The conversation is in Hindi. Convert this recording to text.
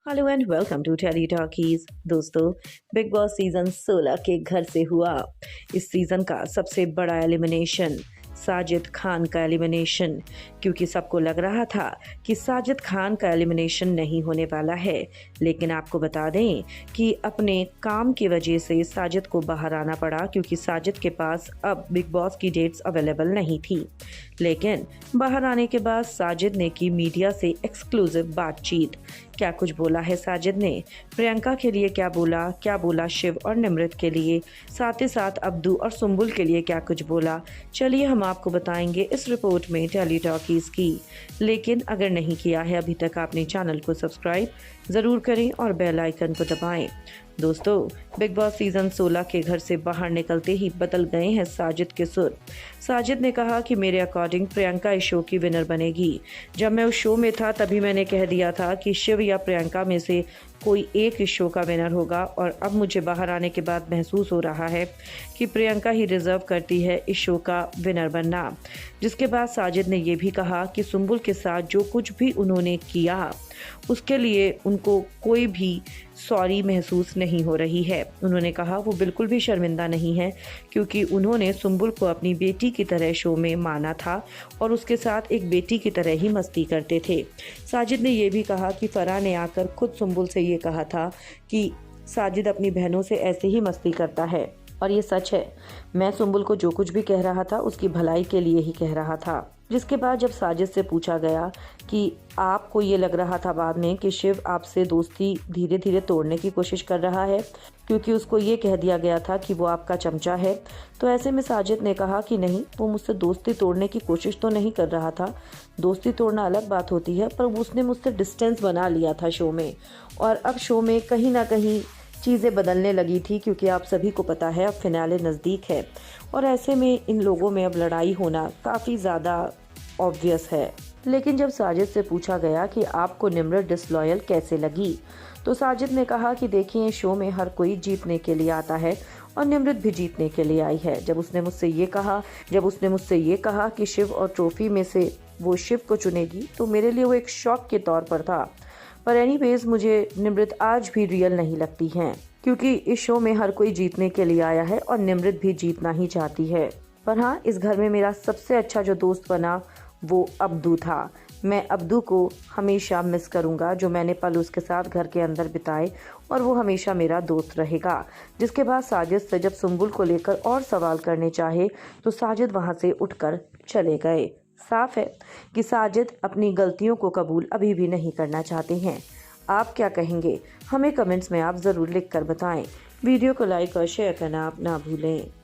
Hello and welcome to Tele Talkies. दोस्तों, बिग बॉस सीजन 16 के घर से हुआ इस सीजन का सबसे बड़ा एलिमिनेशन, साजिद खान का एलिमिनेशन। क्योंकि सबको लग रहा था कि साजिद खान का एलिमिनेशन नहीं होने वाला है, लेकिन आपको बता दें कि अपने काम की वजह से साजिद को बाहर आना पड़ा, क्योंकि साजिद के पास अब बिग बॉस की डेट्स अवेलेबल नहीं थी। लेकिन बाहर आने के बाद साजिद ने की मीडिया से एक्सक्लूसिव बातचीत। क्या कुछ बोला है साजिद ने, प्रियंका के लिए क्या बोला शिव और निमृत के लिए, साथ ही साथ अब्दू और सुम्बुल के लिए क्या कुछ बोला, चलिए हम आपको बताएंगे इस रिपोर्ट में टेली टॉकीज की। लेकिन अगर नहीं किया है अभी तक आपने चैनल को सब्सक्राइब ज़रूर करें और बेल आइकन को दबाएं। दोस्तों, बिग बॉस सीजन 16 के घर से बाहर निकलते ही बदल गए हैं साजिद के सुर। साजिद ने कहा कि मेरे अकॉर्डिंग प्रियंका इस शो की विनर बनेगी। जब मैं उस शो में था तभी मैंने कह दिया था कि शिव या प्रियंका में से कोई एक इस शो का विनर होगा, और अब मुझे बाहर आने के बाद महसूस हो रहा है कि प्रियंका ही डिजर्व करती है इस शो का विनर बनना। जिसके बाद साजिद ने यह भी कहा कि सुम्बुल के साथ जो कुछ भी उन्होंने किया उसके लिए उनको कोई भी सॉरी महसूस नहीं हो रही है। उन्होंने कहा वो बिल्कुल भी शर्मिंदा नहीं है, क्योंकि उन्होंने सुम्बुल को अपनी बेटी की तरह शो में माना था और उसके साथ एक बेटी की तरह ही मस्ती करते थे। साजिद ने यह भी कहा कि फराह ने आकर खुद सुम्बुल से ये कहा था कि साजिद अपनी बहनों से ऐसे ही मस्ती करता है, और ये सच है। मैं सुम्बुल को जो कुछ भी कह रहा था उसकी भलाई के लिए ही कह रहा था। जिसके बाद जब साजिद से पूछा गया कि आपको ये लग रहा था बाद में कि शिव आपसे दोस्ती धीरे धीरे तोड़ने की कोशिश कर रहा है, क्योंकि उसको ये कह दिया गया था कि वो आपका चमचा है, तो ऐसे में साजिद ने कहा कि नहीं, वो मुझसे दोस्ती तोड़ने की कोशिश तो नहीं कर रहा था। दोस्ती तोड़ना अलग बात होती है, पर उसने मुझसे डिस्टेंस बना लिया था शो में, और अब शो में कहीं ना कहीं चीज़ें बदलने लगी थी, क्योंकि आप सभी को पता है अब फिनाले नज़दीक है, और ऐसे में इन लोगों में अब लड़ाई होना काफ़ी ज़्यादा ऑब्वियस है। लेकिन जब साजिद से पूछा गया कि आपको निमृत डिसलॉयल कैसे लगी, तो साजिद ने कहा कि देखिए, शो में हर कोई जीतने के लिए आता है और निमृत भी जीतने के लिए आई है। जब उसने मुझसे ये कहा कि शिव और ट्रॉफी में से वो शिव को चुनेगी, तो मेरे लिए वो एक शॉक के तौर पर था। पर एनीवेज, मुझे निमृत आज भी रियल नहीं लगती हैं, क्योंकि इस शो में हर कोई जीतने के लिए आया है और निमृत भी जीतना ही चाहती है। पर हाँ, इस घर में मेरा सबसे अच्छा जो दोस्त बना वो अब्दू था। मैं अब्दू को हमेशा मिस करूंगा, जो मैंने पल उसके साथ घर के अंदर बिताए, और वो हमेशा मेरा दोस्त रहेगा। जिसके बाद साजिद से जब सुम्बुल को लेकर और सवाल करने चाहे, तो साजिद वहां से उठकर चले गए। साफ है कि साजिद अपनी गलतियों को कबूल अभी भी नहीं करना चाहते हैं। आप क्या कहेंगे? हमें कमेंट्स में आप ज़रूर लिख कर बताएं। वीडियो को लाइक और शेयर करना आप ना भूलें।